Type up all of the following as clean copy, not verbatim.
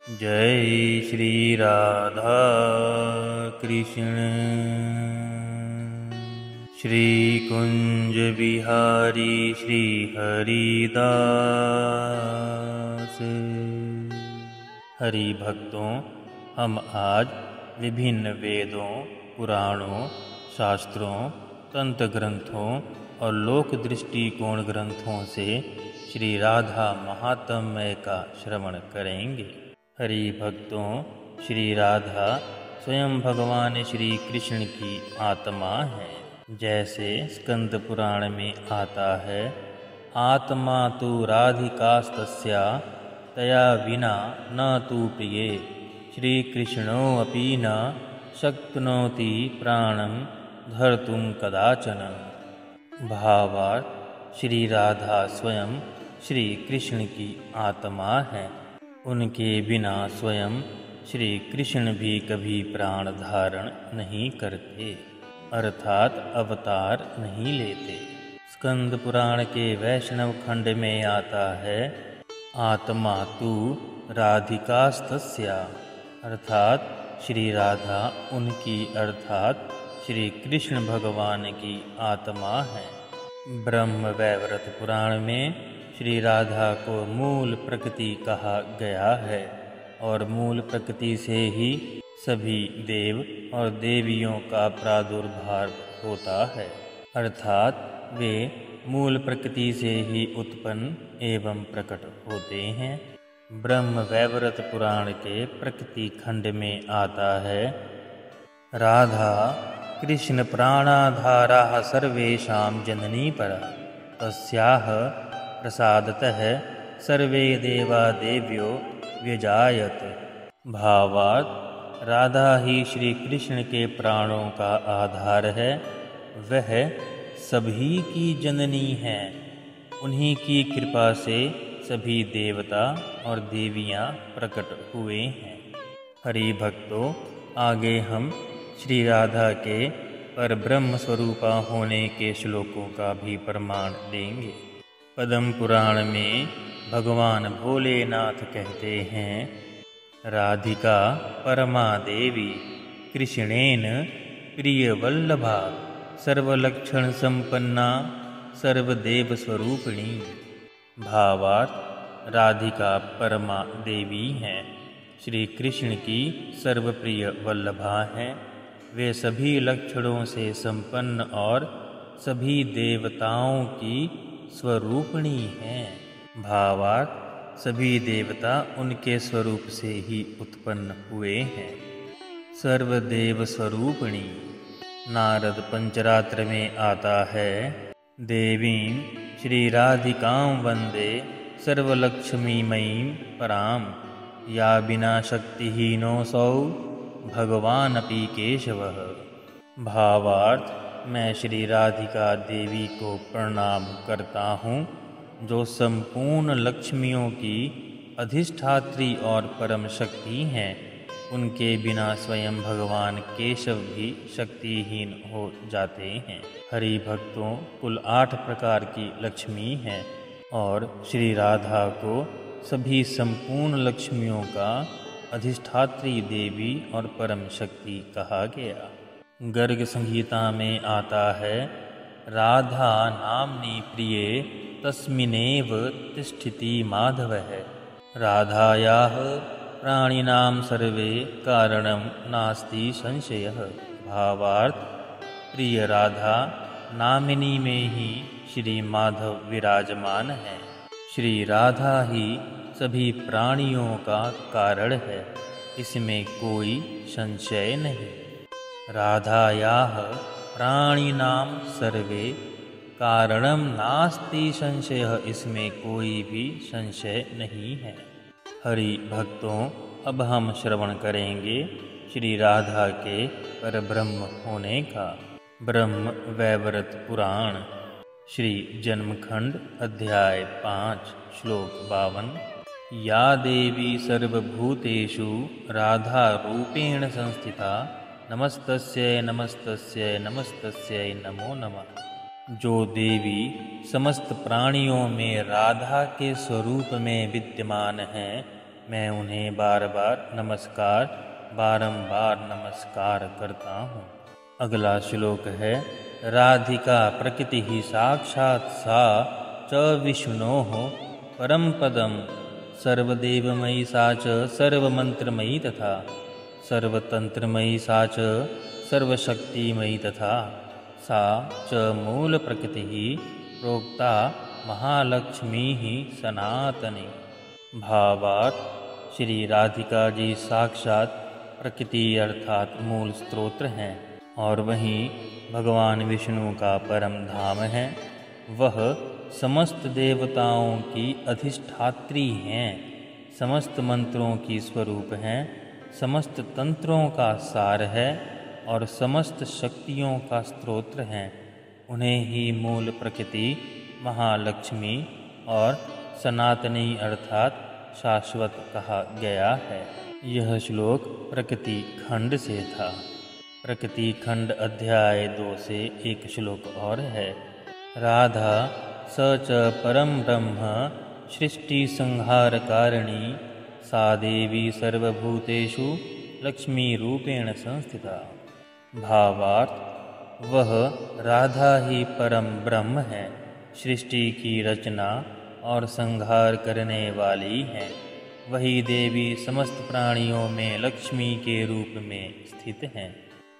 जय श्री राधा कृष्ण। श्री कुंज बिहारी श्री हरिदास। हरि भक्तों, हम आज विभिन्न वेदों, पुराणों, शास्त्रों, तंत्र ग्रंथों और लोक दृष्टिकोण ग्रंथों से श्री राधा महात्म्य का श्रवण करेंगे। हरि भक्तों, श्री राधा स्वयं भगवान श्री कृष्ण की आत्मा है। जैसे स्कंद पुराण में आता है, आत्मा तु राधिकास्तस्या तया विना न तु प्रिये श्री कृष्णोऽपि न शक्नोति प्राणं धर्तुं कदाचन। भावार्थ, श्री राधा स्वयं श्री कृष्ण की आत्मा है। उनके बिना स्वयं श्री कृष्ण भी कभी प्राण धारण नहीं करते, अर्थात अवतार नहीं लेते। स्कंद पुराण के वैष्णव खंड में आता है, आत्मा तु राधिकास्तस्या, अर्थात श्री राधा उनकी अर्थात श्री कृष्ण भगवान की आत्मा है। ब्रह्म वैवर्त पुराण में श्री राधा को मूल प्रकृति कहा गया है और मूल प्रकृति से ही सभी देव और देवियों का प्रादुर्भाव होता है, अर्थात वे मूल प्रकृति से ही उत्पन्न एवं प्रकट होते हैं। ब्रह्म वैवर्त पुराण के प्रकृति खंड में आता है, राधा कृष्ण प्राणाधारा सर्वेषां जननी परा तस्याः प्रसादतः सर्वे देवा देव्यो व्यजायत। भावार्थ, राधा ही श्री कृष्ण के प्राणों का आधार है। वह सभी की जननी है। उन्हीं की कृपा से सभी देवता और देवियां प्रकट हुए हैं। हरि भक्तों, आगे हम श्री राधा के परब्रह्म स्वरूपा होने के श्लोकों का भी प्रमाण देंगे। पद्म पुराण में भगवान भोलेनाथ कहते हैं, राधिका परमा देवी कृष्णेन प्रियवल्लभा सर्वलक्षण संपन्ना सर्वदेव स्वरूपिणी। भावार्थ, राधिका परमा देवी हैं, श्री कृष्ण की सर्वप्रिय वल्लभा हैं। वे सभी लक्षणों से संपन्न और सभी देवताओं की स्वरूपिणी हैं। भावार्थ, सभी देवता उनके स्वरूप से ही उत्पन्न हुए हैं। सर्वदेव स्वरूपिणी। नारद पंचरात्र में आता है, देवीं श्री राधिकां वंदे सर्वलक्ष्मीमयीं परां या बिना शक्तिहीनोऽसौ भगवानपि केशवः। भावार्थ, मैं श्री राधिका देवी को प्रणाम करता हूँ, जो संपूर्ण लक्ष्मियों की अधिष्ठात्री और परम शक्ति हैं। उनके बिना स्वयं भगवान केशव भी शक्तिहीन हो जाते हैं। हरि भक्तों, कुल 8 प्रकार की लक्ष्मी हैं और श्री राधा को सभी संपूर्ण लक्ष्मियों का अधिष्ठात्री देवी और परम शक्ति कहा गया। गर्ग संहिता में आता है, राधा नाम्नी प्रिये तस्मिन्नेव तिष्ठति माधवः राधायाः प्राणिनां सर्वे कारणं नास्ति संशयः। भावार्थ, प्रिय राधा नामिनी में ही श्री माधव विराजमान है। श्री राधा ही सभी प्राणियों का कारण है, इसमें कोई संशय नहीं। राधायाः प्राणिनां सर्वे कारणं नास्ति संशयः, इसमें कोई भी संशय नहीं है। हरि भक्तों, अब हम श्रवण करेंगे श्री राधा के परब्रह्म होने का। ब्रह्म वैवर्त पुराण श्री जन्मखंड अध्याय 5 श्लोक 52। या देवी सर्वभूतेषु राधा रूपेण संस्थिता नमस्तस्यै नमस्तस्यै नमस्तस्यै नमो नमः। जो देवी समस्त प्राणियों में राधा के स्वरूप में विद्यमान हैं, मैं उन्हें बारंबार नमस्कार करता हूँ। अगला श्लोक है, राधिका प्रकृति ही साक्षात् सा च विष्णोः परम पदम सर्वदेवमयी सा च सर्वमंत्रमयी तथा सर्वतंत्रमयी सा च सर्वशक्तिमयी तथा सा च मूल प्रकृति ही प्रोक्ता महालक्ष्मी ही सनातनी। भावार्थ, श्री राधिका जी साक्षात प्रकृति अर्थात मूल स्त्रोत्र हैं और वहीं भगवान विष्णु का परम धाम है। वह समस्त देवताओं की अधिष्ठात्री हैं, समस्त मंत्रों की स्वरूप हैं, समस्त तंत्रों का सार है और समस्त शक्तियों का स्त्रोत्र हैं। उन्हें ही मूल प्रकृति, महालक्ष्मी और सनातनी अर्थात शाश्वत कहा गया है। यह श्लोक प्रकृति खंड से था। प्रकृति खंड अध्याय 2 से एक श्लोक और है। राधा स च परम ब्रह्म सृष्टि संहार कारिणी सा देवी सर्वभूतेषु लक्ष्मी रूपेण संस्थिता। भावार्थ, वह राधा ही परम ब्रह्म है, सृष्टि की रचना और संहार करने वाली है। वही देवी समस्त प्राणियों में लक्ष्मी के रूप में स्थित हैं।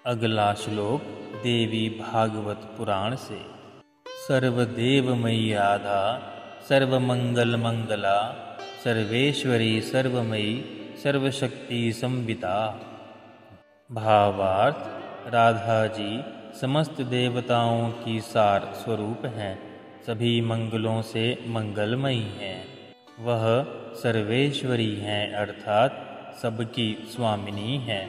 अगला श्लोक देवी भागवत पुराण से। सर्वदेवमयी राधा सर्वमंगल मंगला सर्वेश्वरी सर्वमयी सर्वशक्ति संविता। भावार्थ, राधा जी समस्त देवताओं की सार स्वरूप हैं, सभी मंगलों से मंगलमयी हैं। वह सर्वेश्वरी हैं अर्थात सबकी स्वामिनी हैं,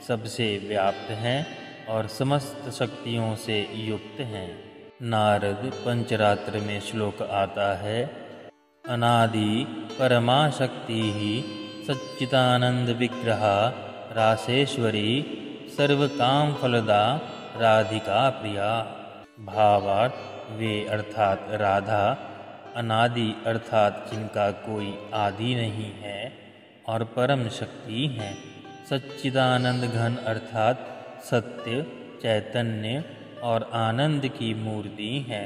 सबसे व्याप्त हैं और समस्त शक्तियों से युक्त हैं। नारद पंचरात्र में श्लोक आता है, अनादि परमा शक्ति ही सच्चिदानंद विग्रहा रासेश्वरी सर्वकाम फलदा राधिका प्रिया। भावार्थ, वे अर्थात राधा अनादि अर्थात जिनका कोई आदि नहीं है और परम शक्ति हैं, सच्चिदानंद घन अर्थात सत्य, चैतन्य और आनंद की मूर्ति है।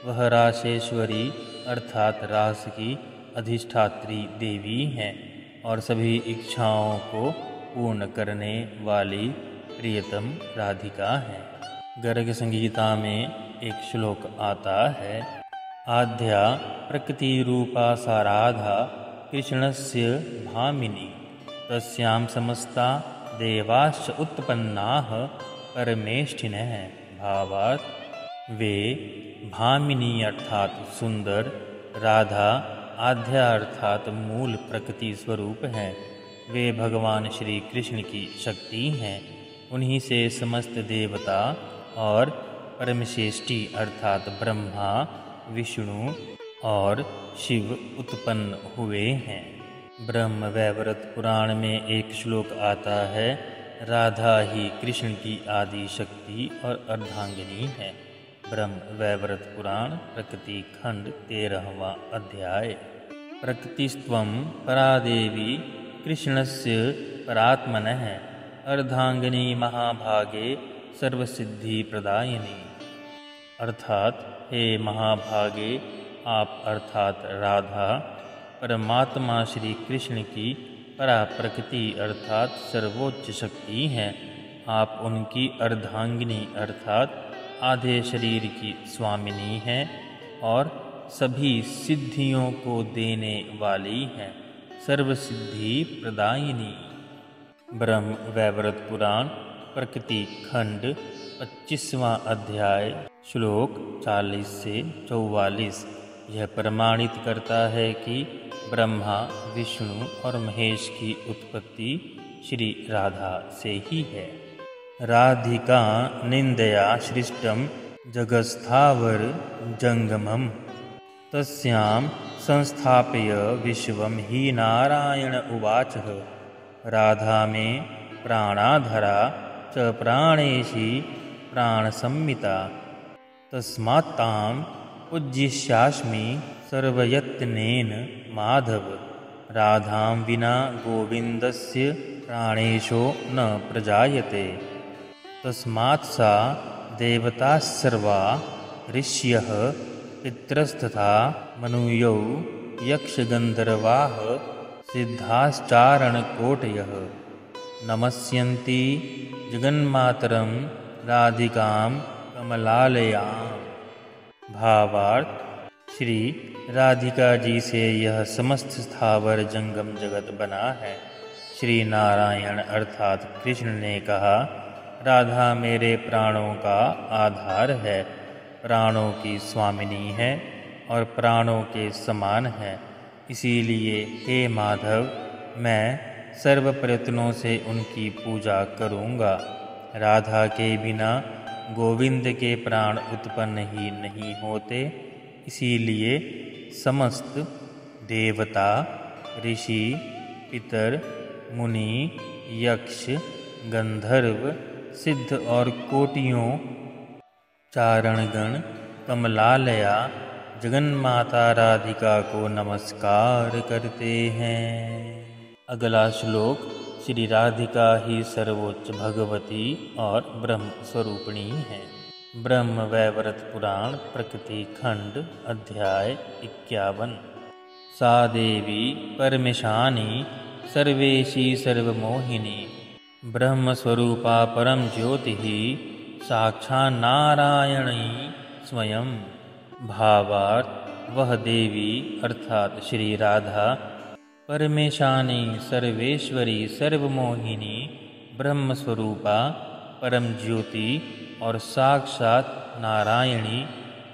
वह रासेश्वरी अर्थात रास की अधिष्ठात्री देवी हैं और सभी इच्छाओं को पूर्ण करने वाली प्रियतम राधिका है। गर्ग संगीता में एक श्लोक आता है, आद्या प्रकृति रूपा सा राधा कृष्णस्य भामिनी तस्यां समस्ता देवाश्च उत्पन्नाः परमेष्ठिनः। भावार्थ, वे भामिनी अर्थात सुंदर, राधा आद्या अर्थात मूल प्रकृति स्वरूप हैं। वे भगवान श्री कृष्ण की शक्ति हैं। उन्हीं से समस्त देवता और परमश्रेष्ठी अर्थात ब्रह्मा, विष्णु और शिव उत्पन्न हुए हैं। ब्रह्म वैवर्त पुराण में एक श्लोक आता है, राधा ही कृष्ण की आदि शक्ति और अर्धांगिनी है। ब्रह्म वैवर्त पुराण प्रकृति खंड 13वां अध्याय। प्रकृतिस्त्वं परादेवी कृष्णस्य परात्मनः अर्धांगिनी महाभागे सर्वसिद्धि प्रदायिनी। अर्थात, हे महाभागे, आप अर्थात राधा परमात्मा श्री कृष्ण की परा प्रकृति अर्थात सर्वोच्च शक्ति हैं। आप उनकी अर्धांगिनी अर्थात आधे शरीर की स्वामिनी हैं और सभी सिद्धियों को देने वाली हैं, सर्वसिद्धि प्रदायिनी। ब्रह्म वैवर्त पुराण प्रकृति खंड 25वां अध्याय श्लोक 40 से 44 यह प्रमाणित करता है कि ब्रह्मा, विष्णु और महेश की उत्पत्ति श्री राधा से ही है। राधिका निंदया सृष्टम जगत्स्थावर जंगमम तस्यां संस्थाप्य विश्वम ही नारायण उवाचः। राधा में प्राणाधरा च प्राणेशी प्राणसंमिता तस्मात्तां पूज्यिष्यामि सर्वयत्नेन माधव। राधां विना गोविन्दस्य प्राणेशो न प्रजायते। तस्मात् सा देवताः सर्वा ऋष्यः पितरस्तथा मनुयौ यक्षगन्धर्वाः सिद्धाश्चारणकोटयः नमस्यन्ति जगन्मातरं राधिकां कमलालयाम्। भावार्थ, श्री राधिका जी से यह समस्त स्थावर जंगम जगत बना है। श्री नारायण अर्थात कृष्ण ने कहा, राधा मेरे प्राणों का आधार है, प्राणों की स्वामिनी है और प्राणों के समान है। इसीलिए हे माधव, मैं सर्व प्रयत्नों से उनकी पूजा करूँगा। राधा के बिना गोविंद के प्राण उत्पन्न ही नहीं होते। इसीलिए समस्त देवता, ऋषि, पितर, मुनि, यक्ष, गंधर्व, सिद्ध और कोटियों चारणगण कमलालया जगन्माता राधिका को नमस्कार करते हैं। अगला श्लोक। श्री राधिका ही सर्वोच्च भगवती और ब्रह्म स्वरूपिणी है। ब्रह्म वैवर्त पुराण प्रकृति खंड अध्याय 51। सा देवी परमेशानी सर्वेशी सर्वमोहिनी ब्रह्मस्वरूपा परम ज्योतिः साक्षान्नारायणी स्वयं। भावार्थ, वह देवी अर्थात श्री राधा परमेशानी सर्वेश्वरी सर्वमोहिनी ब्रह्मस्वरूपा परम ज्योति और साक्षात नारायणी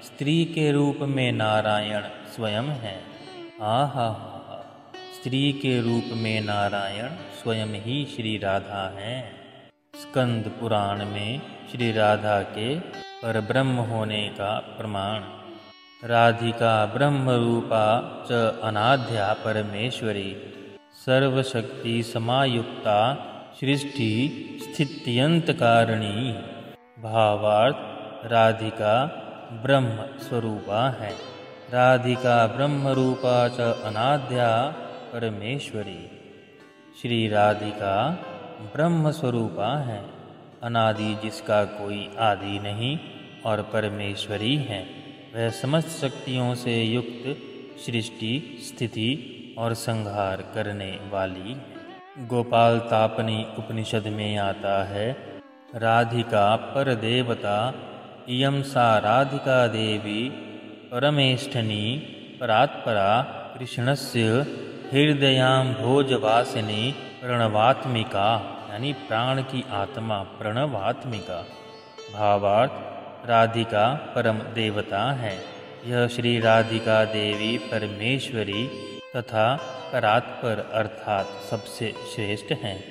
स्त्री के रूप में नारायण स्वयं है। आहा, स्त्री के रूप में नारायण स्वयं ही श्री राधा हैं। स्कंद पुराण में श्री राधा के परब्रह्म होने का प्रमाण। राधिका ब्रह्म रूपा च अनाद्या परमेश्वरी सर्वशक्ति समायुक्ता सृष्टि स्थित्यंतकारिणी। भावार्थ, राधिका ब्रह्म स्वरूपा है। राधिका ब्रह्म रूपा च अनाद्या परमेश्वरी। श्री राधिका ब्रह्म स्वरूपा है, अनादि जिसका कोई आदि नहीं और परमेश्वरी है। वह समस्त शक्तियों से युक्त सृष्टि स्थिति और संहार करने वाली है। गोपाल तापनी उपनिषद में आता है, राधिका पर देवता इयं सा राधिका देवी परमेष्ठनी परात्परा कृष्णस्य हृदयां भोजवासिनी प्रणवात्मिका, यानी प्राण की आत्मा प्रणवात्मिका। भावार्थ, राधिका परम देवता है। यह श्री राधिका देवी परमेश्वरी तथा परात्पर अर्थात सबसे श्रेष्ठ हैं।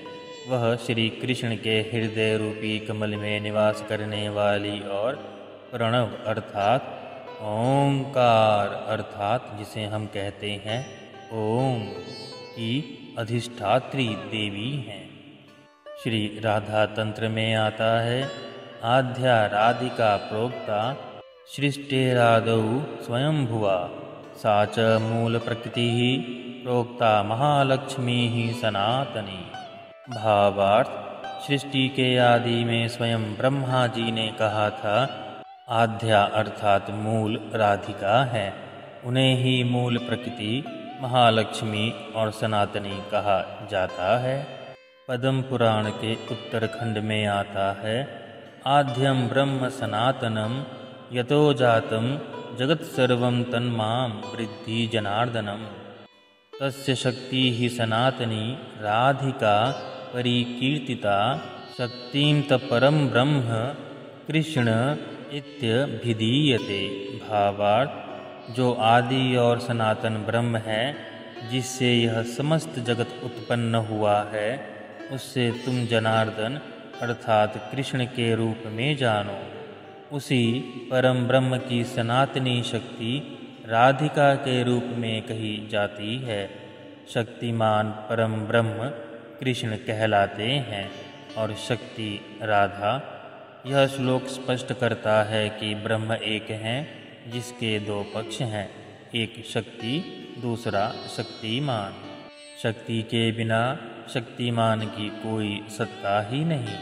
वह श्री कृष्ण के हृदय रूपी कमल में निवास करने वाली और प्रणव अर्थात ओंकार अर्थात जिसे हम कहते हैं ओम की अधिष्ठात्री देवी हैं। श्री राधा तंत्र में आता है, आद्या राधिका प्रोक्ता सृष्टेरादौ स्वयंभुवा सा च मूल प्रकृति प्रोक्ता महालक्ष्मी सनातनी। भावार्थ, सृष्टि के आदि में स्वयं ब्रह्मा जी ने कहा था, आद्या अर्थात मूल राधिका है। उन्हें ही मूल प्रकृति महालक्ष्मी और सनातनी कहा जाता है। पद्म पुराण के उत्तरखंड में आता है, आद्यम ब्रह्म सनातनम यतो जातम जगत सर्वं तन्मां वृद्धि जनार्दनम। तस्य शक्ति ही सनातनी राधिका परिकीर्तिता शक्तिं तपरं ब्रह्म कृष्ण इत्यभिधीयते। भावार्थ, जो आदि और सनातन ब्रह्म है, जिससे यह समस्त जगत उत्पन्न हुआ है, उससे तुम जनार्दन अर्थात कृष्ण के रूप में जानो। उसी परम ब्रह्म की सनातनी शक्ति राधिका के रूप में कही जाती है। शक्तिमान परम ब्रह्म कृष्ण कहलाते हैं और शक्ति राधा। यह श्लोक स्पष्ट करता है कि ब्रह्म एक हैं जिसके दो पक्ष हैं, एक शक्ति दूसरा शक्तिमान। शक्ति के बिना शक्तिमान की कोई सत्ता ही नहीं।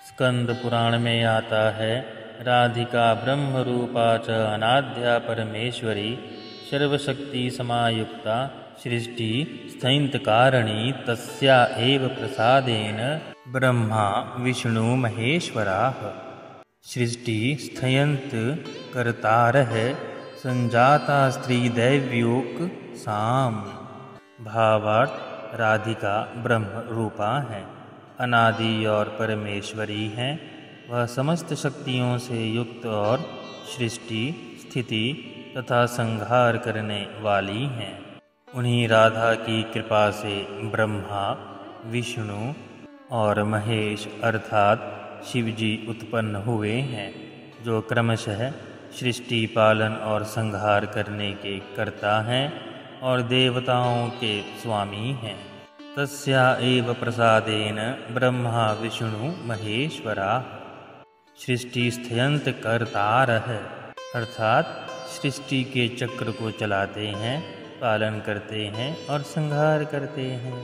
स्कंद पुराण में आता है, राधिका ब्रह्म रूपा च अनाद्या परमेश्वरी सर्वशक्ति समायुक्ता सृष्टि स्थैन्तकारणी तस्या एव प्रसादेन ब्रह्मा विष्णु महेश्वराः। सृष्टि स्थयंत कर्तारः संजाता स्त्री दैव्योक साम। भावार्थ, राधिका ब्रह्म रूपा है, अनादि और परमेश्वरी हैं। वह समस्त शक्तियों से युक्त और सृष्टि स्थिति तथा संहार करने वाली हैं। उन्हीं राधा की कृपा से ब्रह्मा विष्णु और महेश अर्थात शिवजी उत्पन्न हुए हैं, जो क्रमशः सृष्टि पालन और संहार करने के कर्ता हैं और देवताओं के स्वामी हैं। तस्या एव प्रसादेन ब्रह्मा विष्णु महेश्वराः। सृष्टि स्थयंत कर्तारः अर्थात सृष्टि के चक्र को चलाते हैं, पालन करते हैं और संहार करते हैं।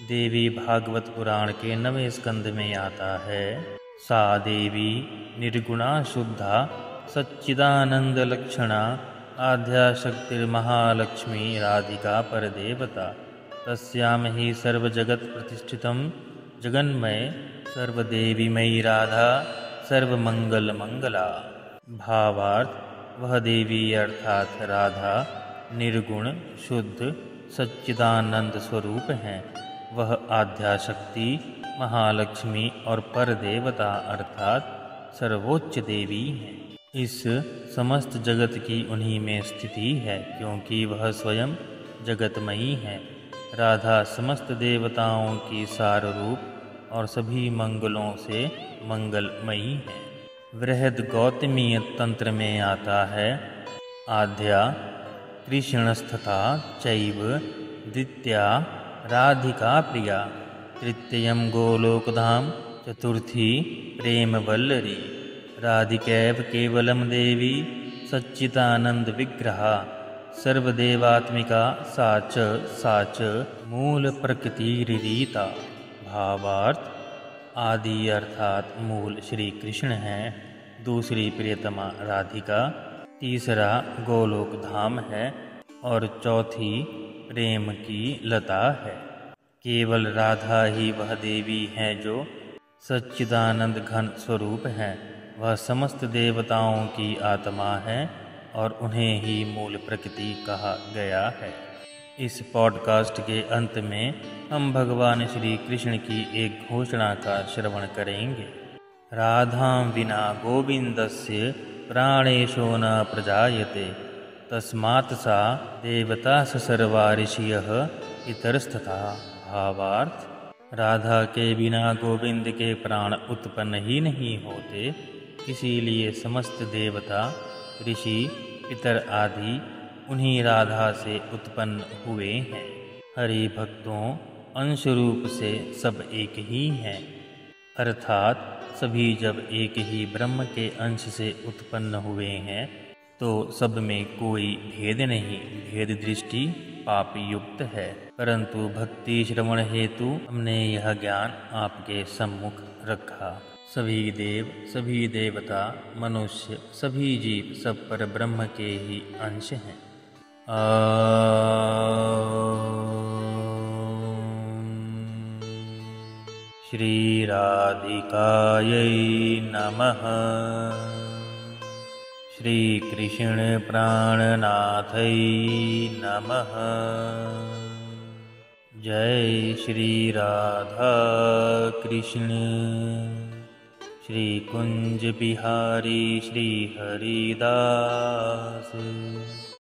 देवी भागवत पुराण के 9वें स्कंद में आता है, सा देवी निर्गुणा शुद्धा सच्चिदानंद लक्षणा आद्याशक्तिर्महालक्ष्मी राधिका परदेवता। तस्याम ही सर्वजगत प्रतिष्ठितं जगन्मय सर्वदेवीमयी राधा सर्वमंगल मंगला। भावार्थ, वह देवी अर्थात राधा निर्गुण शुद्ध सच्चिदानंद स्वरूप हैं। वह आद्याशक्ति महालक्ष्मी और परदेवता अर्थात सर्वोच्च देवी हैं। इस समस्त जगत की उन्हीं में स्थिति है, क्योंकि वह स्वयं जगतमयी है। राधा समस्त देवताओं की सार रूप और सभी मंगलों से मंगलमयी है। बृहद गौतमीय तंत्र में आता है, आद्या कृष्णस्थता चैव द्वितीया राधिका प्रिया तृतीयं गोलोकधाम चतुर्थी प्रेमवल्लरी। राधिकैव केवलं देवी सच्चिदानंद विग्रहा सर्वदेवात्मिका सा च मूल प्रकृतिरीता। भावार्थ, आदि अर्थात मूल श्री कृष्ण हैं, दूसरी प्रियतमा राधिका, तीसरा गोलोक धाम है और चौथी प्रेम की लता है। केवल राधा ही वह देवी है जो सच्चिदानंद घन स्वरूप है। वह समस्त देवताओं की आत्मा है और उन्हें ही मूल प्रकृति कहा गया है। इस पॉडकास्ट के अंत में हम भगवान श्री कृष्ण की एक घोषणा का श्रवण करेंगे। राधां विना गोविंदस्य प्राणेशो न प्रजायते तस्मात् सा देवता सर्वा ऋषयः इतरस्तथा। भावार्थ, राधा के बिना गोविंद के प्राण उत्पन्न ही नहीं होते, इसीलिए समस्त देवता ऋषि पितर आदि उन्हीं राधा से उत्पन्न हुए हैं। हरि भक्तों, अंश रूप से सब एक ही हैं, अर्थात सभी जब एक ही ब्रह्म के अंश से उत्पन्न हुए हैं तो सब में कोई भेद नहीं। भेद दृष्टि पाप युक्त है, परंतु भक्ति श्रवण हेतु हमने यह ज्ञान आपके सम्मुख रखा। सभी देव, सभी देवता, मनुष्य, सभी जीव सब पर ब्रह्म के ही अंश हैं। श्री राधिकायै नमः। श्री कृष्ण प्राणनाथै नमः। जय श्री राधा कृष्ण। श्री कुंज बिहारी श्री हरिदास।